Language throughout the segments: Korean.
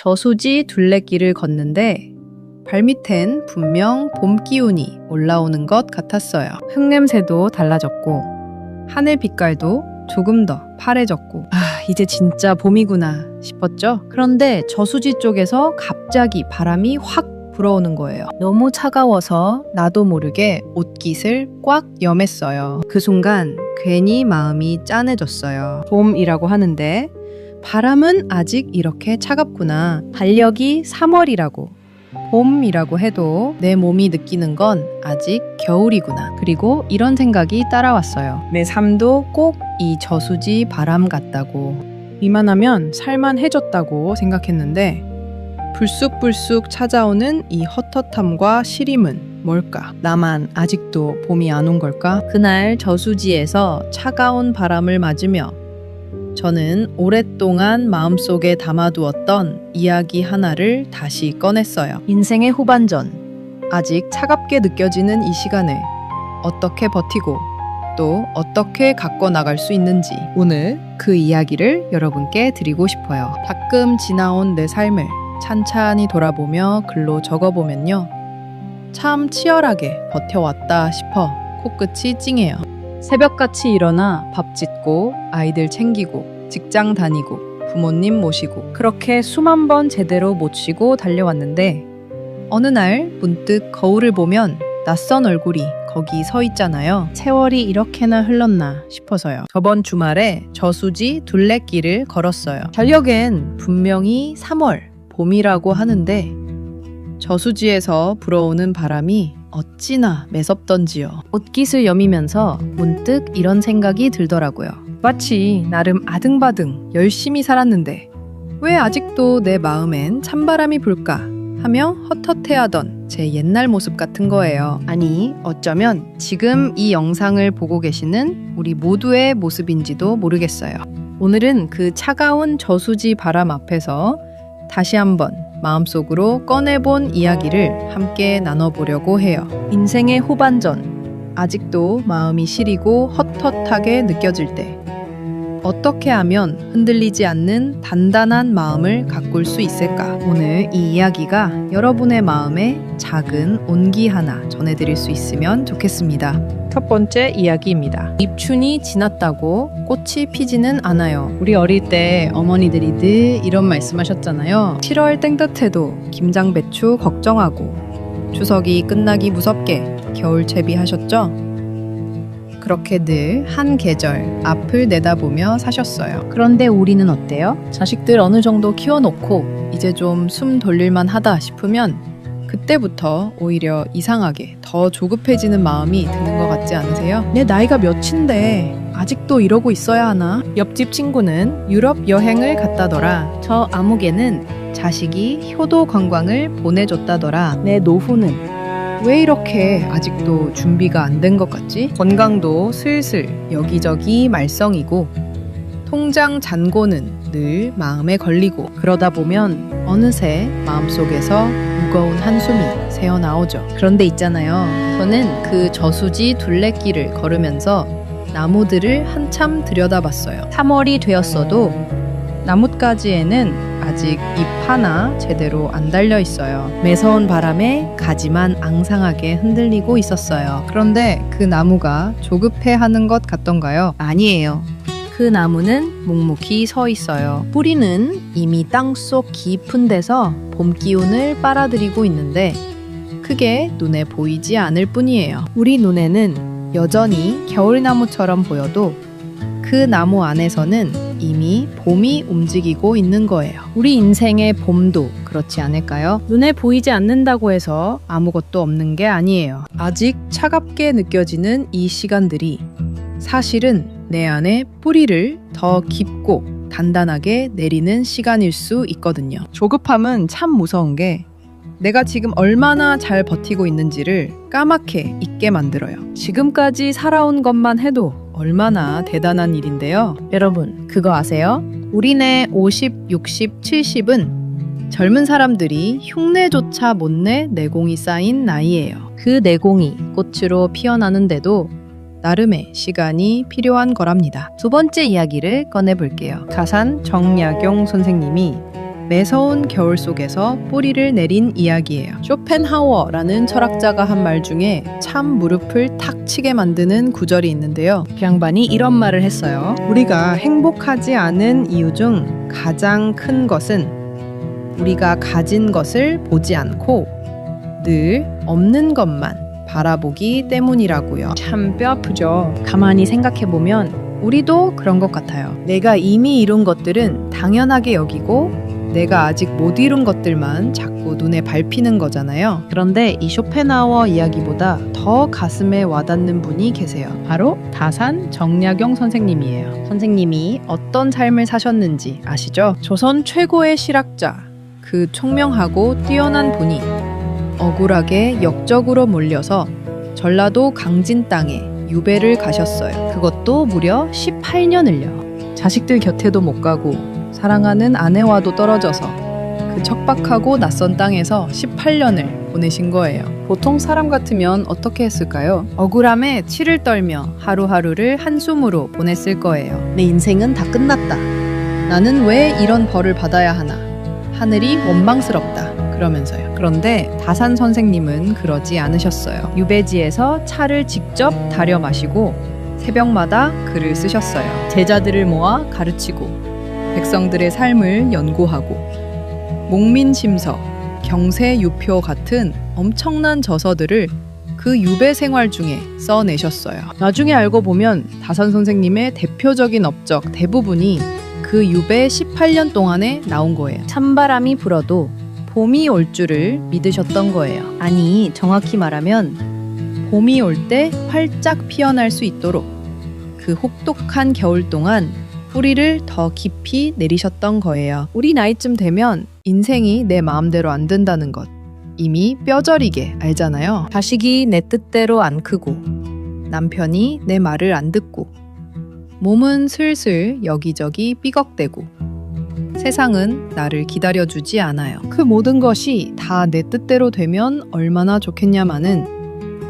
저수지 둘레길을 걷는데 발밑엔 분명 봄 기운이 올라오는 것 같았어요. 흙냄새도 달라졌고 하늘 빛깔도 조금 더 파래졌고 이제 진짜 봄이구나 싶었죠. 그런데 저수지 쪽에서 갑자기 바람이 확 불어오는 거예요. 너무 차가워서 나도 모르게 옷깃을 꽉 염했어요. 그 순간 괜히 마음이 짠해졌어요. 봄이라고 하는데 바람은 아직 이렇게 차갑구나. 달력이 3월이라고. 봄이라고 해도 내 몸이 느끼는 건 아직 겨울이구나. 그리고 이런 생각이 따라왔어요. 내 삶도 꼭 이 저수지 바람 같다고. 이만하면 살만해졌다고 생각했는데 불쑥불쑥 찾아오는 이 헛헛함과 시림은 뭘까? 나만 아직도 봄이 안 온 걸까? 그날 저수지에서 차가운 바람을 맞으며 저는 오랫동안 마음속에 담아두었던 이야기 하나를 다시 꺼냈어요. 인생의 후반전, 아직 차갑게 느껴지는 이 시간을 어떻게 버티고 또 어떻게 갖고 나갈 수 있는지 오늘 그 이야기를 여러분께 드리고 싶어요. 가끔 지나온 내 삶을 찬찬히 돌아보며 글로 적어보면요. 참 치열하게 버텨왔다 싶어 코끝이 찡해요. 새벽같이 일어나 밥 짓고 아이들 챙기고 직장 다니고 부모님 모시고 그렇게 수만 번 제대로 못 쉬고 달려왔는데 어느 날 문득 거울을 보면 낯선 얼굴이 거기 서 있잖아요. 세월이 이렇게나 흘렀나 싶어서요. 저번 주말에 저수지 둘레길을 걸었어요. 달력엔 분명히 3월, 봄이라고 하는데 저수지에서 불어오는 바람이 어찌나 매섭던지요. 옷깃을 여미면서 문득 이런 생각이 들더라고요. 마치 나름 아등바등 열심히 살았는데 왜 아직도 내 마음엔 찬바람이 불까 하며 헛헛해하던 제 옛날 모습 같은 거예요. 아니, 어쩌면 지금 이 영상을 보고 계시는 우리 모두의 모습인지도 모르겠어요. 오늘은 그 차가운 저수지 바람 앞에서 다시 한번 마음속으로 꺼내본 이야기를 함께 나눠보려고 해요. 인생의 후반전, 아직도 마음이 시리고 헛헛하게 느껴질 때 어떻게 하면 흔들리지 않는 단단한 마음을 가꿀 수 있을까? 오늘 이 이야기가 여러분의 마음에 작은 온기 하나 전해드릴 수 있으면 좋겠습니다. 첫 번째 이야기입니다. 입춘이 지났다고 꽃이 피지는 않아요. 우리 어릴 때 어머니들이 늘 이런 말씀하셨잖아요. 7월 땡볕에도 김장배추 걱정하고 추석이 끝나기 무섭게 겨울채비 하셨죠? 그렇게 늘 한 계절 앞을 내다보며 사셨어요. 그런데 우리는 어때요? 자식들 어느 정도 키워놓고 이제 좀 숨 돌릴만 하다 싶으면 그때부터 오히려 이상하게 더 조급해지는 마음이 드는 것 같지 않으세요? 내 나이가 몇인데 아직도 이러고 있어야 하나? 옆집 친구는 유럽 여행을 갔다더라. 저 아무개는 자식이 효도 관광을 보내줬다더라. 내 노후는 왜 이렇게 아직도 준비가 안 된 것 같지? 건강도 슬슬 여기저기 말썽이고 통장 잔고는 늘 마음에 걸리고 그러다 보면 어느새 마음속에서 무거운 한숨이 새어나오죠. 그런데 있잖아요. 저는 그 저수지 둘레길을 걸으면서 나무들을 한참 들여다봤어요. 3월이 되었어도 나뭇가지에는 아직 잎 하나 제대로 안 달려 있어요. 매서운 바람에 가지만 앙상하게 흔들리고 있었어요. 그런데 그 나무가 조급해하는 것 같던가요? 아니에요. 그 나무는 묵묵히 서 있어요. 뿌리는 이미 땅속 깊은 데서 봄 기운을 빨아들이고 있는데 크게 눈에 보이지 않을 뿐이에요. 우리 눈에는 여전히 겨울나무처럼 보여도 그 나무 안에서는 이미 봄이 움직이고 있는 거예요. 우리 인생의 봄도 그렇지 않을까요? 눈에 보이지 않는다고 해서 아무것도 없는 게 아니에요. 아직 차갑게 느껴지는 이 시간들이 사실은 내 안에 뿌리를 더 깊고 단단하게 내리는 시간일 수 있거든요. 조급함은 참 무서운 게 내가 지금 얼마나 잘 버티고 있는지를 까맣게 잊게 만들어요. 지금까지 살아온 것만 해도 얼마나 대단한 일인데요. 여러분, 그거 아세요? 우리네 50, 60, 70은 젊은 사람들이 흉내조차 못 내 내공이 쌓인 나이예요. 그 내공이 꽃으로 피어나는데도 나름의 시간이 필요한 거랍니다. 두 번째 이야기를 꺼내볼게요. 가산 정약용 선생님이 매서운 겨울 속에서 뿌리를 내린 이야기예요. 쇼펜하워라는 철학자가 한 말 중에 참 무릎을 탁 치게 만드는 구절이 있는데요. 그 양반이 이런 말을 했어요. 우리가 행복하지 않은 이유 중 가장 큰 것은 우리가 가진 것을 보지 않고 늘 없는 것만 바라보기 때문이라고요. 참 뼈아프죠. 가만히 생각해보면 우리도 그런 것 같아요. 내가 이미 이룬 것들은 당연하게 여기고 내가 아직 못 이룬 것들만 자꾸 눈에 밟히는 거잖아요. 그런데 이 쇼펜하워 이야기보다 더 가슴에 와닿는 분이 계세요. 바로 다산 정약용 선생님이에요. 선생님이 어떤 삶을 사셨는지 아시죠? 조선 최고의 실학자, 그 총명하고 뛰어난 분이 억울하게 역적으로 몰려서 전라도 강진 땅에 유배를 가셨어요. 그것도 무려 18년을요. 자식들 곁에도 못 가고 사랑하는 아내와도 떨어져서 그 척박하고 낯선 땅에서 18년을 보내신 거예요. 보통 사람 같으면 어떻게 했을까요? 억울함에 치를 떨며 하루하루를 한숨으로 보냈을 거예요. 내 인생은 다 끝났다. 나는 왜 이런 벌을 받아야 하나? 하늘이 원망스럽다. 그러면서요. 그런데 다산 선생님은 그러지 않으셨어요. 유배지에서 차를 직접 다려 마시고 새벽마다 글을 쓰셨어요. 제자들을 모아 가르치고 백성들의 삶을 연구하고 목민심서, 경세유표 같은 엄청난 저서들을 그 유배 생활 중에 써내셨어요. 나중에 알고 보면 다산 선생님의 대표적인 업적 대부분이 그 유배 18년 동안에 나온 거예요. 찬바람이 불어도 봄이 올 줄을 믿으셨던 거예요. 아니, 정확히 말하면 봄이 올 때 활짝 피어날 수 있도록 그 혹독한 겨울 동안 뿌리를 더 깊이 내리셨던 거예요. 우리 나이쯤 되면 인생이 내 마음대로 안 된다는 것 이미 뼈저리게 알잖아요. 자식이 내 뜻대로 안 크고 남편이 내 말을 안 듣고 몸은 슬슬 여기저기 삐걱대고 세상은 나를 기다려주지 않아요. 그 모든 것이 다 내 뜻대로 되면 얼마나 좋겠냐마는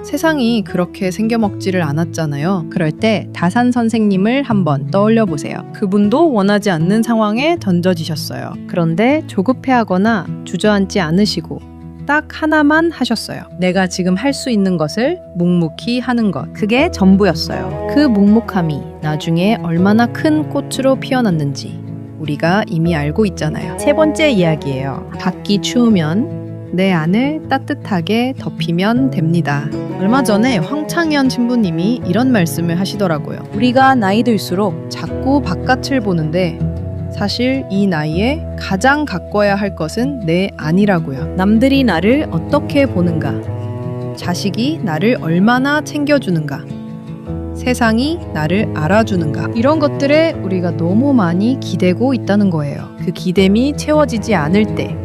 세상이 그렇게 생겨먹지를 않았잖아요. 그럴 때 다산 선생님을 한번 떠올려 보세요. 그분도 원하지 않는 상황에 던져지셨어요. 그런데 조급해하거나 주저앉지 않으시고 딱 하나만 하셨어요. 내가 지금 할 수 있는 것을 묵묵히 하는 것. 그게 전부였어요. 그 묵묵함이 나중에 얼마나 큰 꽃으로 피어났는지 우리가 이미 알고 있잖아요. 세 번째 이야기예요. 밖이 추우면 내 안을 따뜻하게 덮이면 됩니다. 얼마 전에 황창현 신부님이 이런 말씀을 하시더라고요. 우리가 나이 들수록 자꾸 바깥을 보는데 사실 이 나이에 가장 가꿔야 할 것은 내 안이라고요. 남들이 나를 어떻게 보는가? 자식이 나를 얼마나 챙겨주는가? 세상이 나를 알아주는가? 이런 것들에 우리가 너무 많이 기대고 있다는 거예요. 그 기댐이 채워지지 않을 때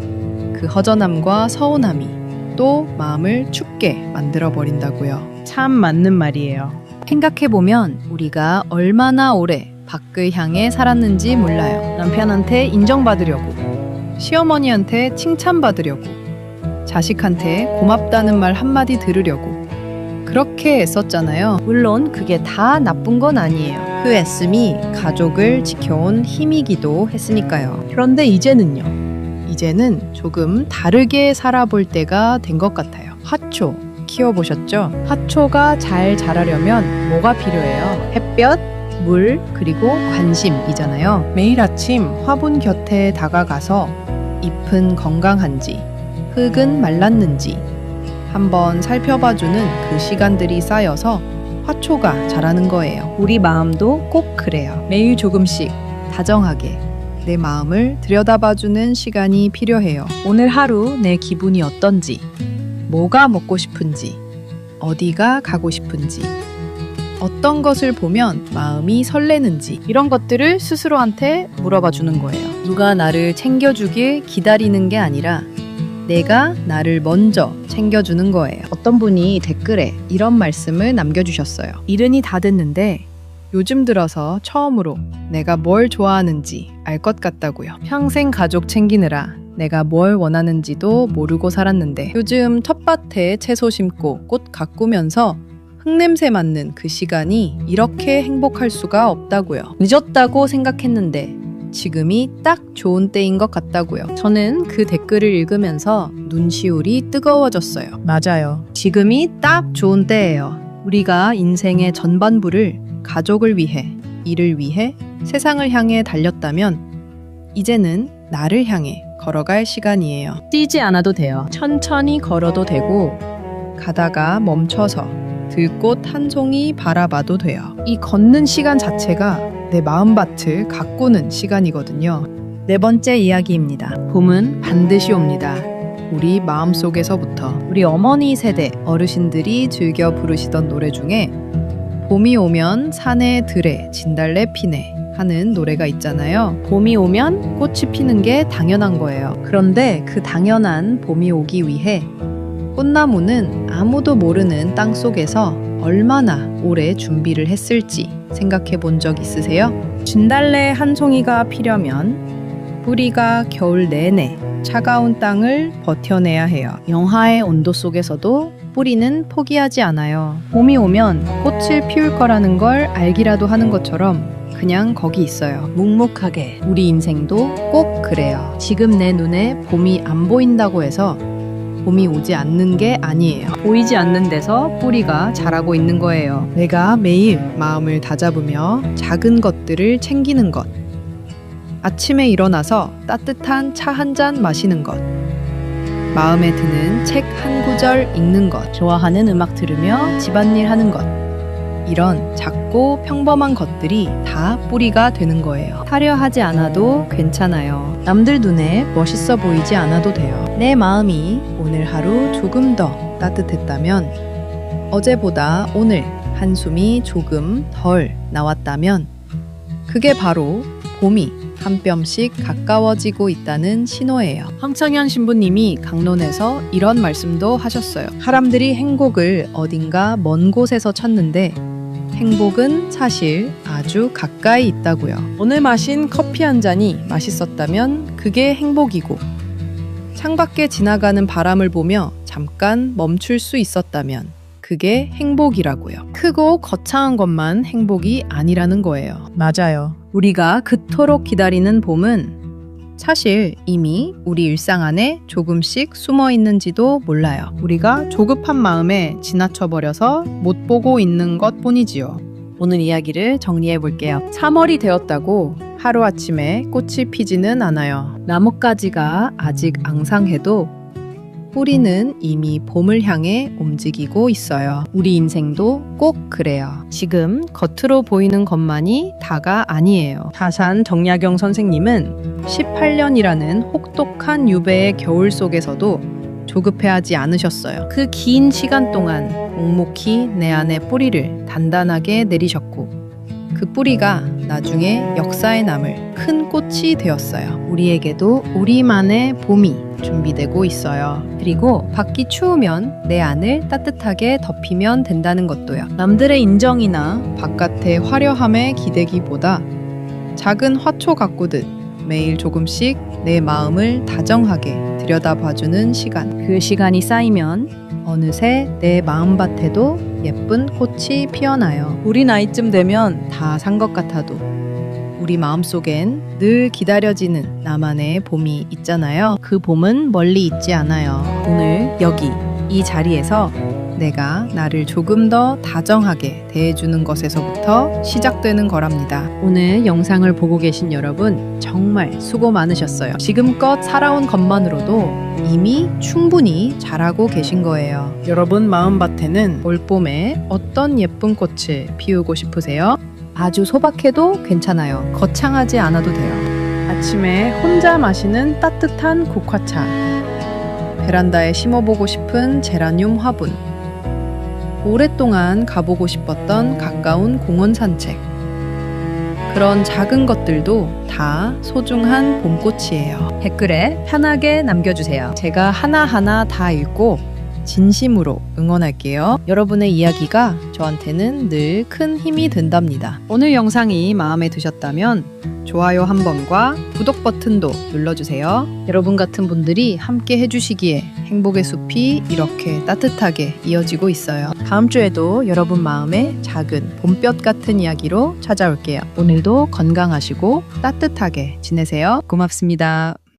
그 허전함과 서운함이 또 마음을 춥게 만들어버린다고요. 참 맞는 말이에요. 생각해보면 우리가 얼마나 오래 밖을 향해 살았는지 몰라요. 남편한테 인정받으려고, 시어머니한테 칭찬받으려고, 자식한테 고맙다는 말 한마디 들으려고 그렇게 애썼잖아요. 물론 그게 다 나쁜 건 아니에요. 그 애씀이 가족을 지켜온 힘이기도 했으니까요. 그런데 이제는요. 이제는 조금 다르게 살아볼 때가 된 것 같아요. 화초 키워보셨죠? 화초가 잘 자라려면 뭐가 필요해요? 햇볕, 물, 그리고 관심이잖아요. 매일 아침 화분 곁에 다가가서 잎은 건강한지, 흙은 말랐는지 한번 살펴봐주는 그 시간들이 쌓여서 화초가 자라는 거예요. 우리 마음도 꼭 그래요. 매일 조금씩 다정하게 내 마음을 들여다봐주는 시간이 필요해요. 오늘 하루 내 기분이 어떤지, 뭐가 먹고 싶은지, 어디가 가고 싶은지, 어떤 것을 보면 마음이 설레는지 이런 것들을 스스로한테 물어봐 주는 거예요. 누가 나를 챙겨주길 기다리는 게 아니라 내가 나를 먼저 챙겨주는 거예요. 어떤 분이 댓글에 이런 말씀을 남겨주셨어요. 이른이 다 됐는데 요즘 들어서 처음으로 내가 뭘 좋아하는지 알 것 같다고요. 평생 가족 챙기느라 내가 뭘 원하는지도 모르고 살았는데 요즘 텃밭에 채소 심고 꽃 가꾸면서 흙냄새 맡는 그 시간이 이렇게 행복할 수가 없다고요. 늦었다고 생각했는데 지금이 딱 좋은 때인 것 같다고요. 저는 그 댓글을 읽으면서 눈시울이 뜨거워졌어요. 맞아요. 지금이 딱 좋은 때예요. 우리가 인생의 전반부를 가족을 위해, 일을 위해, 세상을 향해 달렸다면 이제는 나를 향해 걸어갈 시간이에요. 뛰지 않아도 돼요. 천천히 걸어도 되고 가다가 멈춰서 들꽃 한 송이 바라봐도 돼요. 이 걷는 시간 자체가 내 마음밭을 가꾸는 시간이거든요. 네 번째 이야기입니다. 봄은 반드시 옵니다. 우리 마음속에서부터. 우리 어머니 세대 어르신들이 즐겨 부르시던 노래 중에 봄이 오면 산에 들에 진달래 피네 하는 노래가 있잖아요. 봄이 오면 꽃이 피는 게 당연한 거예요. 그런데 그 당연한 봄이 오기 위해 꽃나무는 아무도 모르는 땅 속에서 얼마나 오래 준비를 했을지 생각해 본 적 있으세요? 진달래 한 송이가 피려면 뿌리가 겨울 내내 차가운 땅을 버텨내야 해요. 영하의 온도 속에서도 뿌리는 포기하지 않아요. 봄이 오면 꽃을 피울 거라는 걸 알기라도 하는 것처럼 그냥 거기 있어요. 묵묵하게. 우리 인생도 꼭 그래요. 지금 내 눈에 봄이 안 보인다고 해서 봄이 오지 않는 게 아니에요. 보이지 않는 데서 뿌리가 자라고 있는 거예요. 내가 매일 마음을 다잡으며 작은 것들을 챙기는 것. 아침에 일어나서 따뜻한 차 한 잔 마시는 것. 마음에 드는 책 한 구절 읽는 것. 좋아하는 음악 들으며 집안일 하는 것. 이런 작고 평범한 것들이 다 뿌리가 되는 거예요. 하려 하지 않아도 괜찮아요. 남들 눈에 멋있어 보이지 않아도 돼요. 내 마음이 오늘 하루 조금 더 따뜻했다면, 어제보다 오늘 한숨이 조금 덜 나왔다면 그게 바로 봄이 한 뼘씩 가까워지고 있다는 신호예요. 황청현 신부님이 강론에서 이런 말씀도 하셨어요. 사람들이 행복을 어딘가 먼 곳에서 찾는데 행복은 사실 아주 가까이 있다고요. 오늘 마신 커피 한 잔이 맛있었다면 그게 행복이고, 창밖에 지나가는 바람을 보며 잠깐 멈출 수 있었다면 그게 행복이라고요. 크고 거창한 것만 행복이 아니라는 거예요. 맞아요. 우리가 그토록 기다리는 봄은 사실 이미 우리 일상 안에 조금씩 숨어 있는지도 몰라요. 우리가 조급한 마음에 지나쳐버려서 못 보고 있는 것 뿐이지요. 오늘 이야기를 정리해 볼게요. 3월이 되었다고 하루아침에 꽃이 피지는 않아요. 나뭇가지가 아직 앙상해도 뿌리는 이미 봄을 향해 움직이고 있어요. 우리 인생도 꼭 그래요. 지금 겉으로 보이는 것만이 다가 아니에요. 다산 정약용 선생님은 18년이라는 혹독한 유배의 겨울 속에서도 조급해하지 않으셨어요. 그 긴 시간 동안 묵묵히 내 안에 뿌리를 단단하게 내리셨고, 그 뿌리가 나중에 역사에 남을 큰 꽃이 되었어요. 우리에게도 우리만의 봄이 준비되고 있어요. 그리고 밖이 추우면 내 안을 따뜻하게 덮이면 된다는 것도요. 남들의 인정이나 바깥의 화려함에 기대기보다 작은 화초 가꾸듯 매일 조금씩 내 마음을 다정하게 들여다봐주는 시간. 그 시간이 쌓이면 어느새 내 마음밭에도 예쁜 꽃이 피어나요. 우리 나이쯤 되면 다 산 것 같아도 우리 마음속엔 늘 기다려지는 나만의 봄이 있잖아요. 그 봄은 멀리 있지 않아요. 오늘 여기 이 자리에서 내가 나를 조금 더 다정하게 대해주는 것에서부터 시작되는 거랍니다. 오늘 영상을 보고 계신 여러분 정말 수고 많으셨어요. 지금껏 살아온 것만으로도 이미 충분히 잘하고 계신 거예요. 여러분 마음밭에는 올봄에 어떤 예쁜 꽃을 피우고 싶으세요? 아주 소박해도 괜찮아요. 거창하지 않아도 돼요. 아침에 혼자 마시는 따뜻한 국화차, 베란다에 심어보고 싶은 제라늄 화분, 오랫동안 가보고 싶었던 가까운 공원 산책. 그런 작은 것들도 다 소중한 봄꽃이에요. 댓글에 편하게 남겨주세요. 제가 하나하나 다 읽고 진심으로 응원할게요. 여러분의 이야기가 저한테는 늘 큰 힘이 된답니다. 오늘 영상이 마음에 드셨다면 좋아요 한 번과 구독 버튼도 눌러주세요. 여러분 같은 분들이 함께 해주시기에 행복의 숲이 이렇게 따뜻하게 이어지고 있어요. 다음 주에도 여러분 마음에 작은 봄볕 같은 이야기로 찾아올게요. 오늘도 건강하시고 따뜻하게 지내세요. 고맙습니다.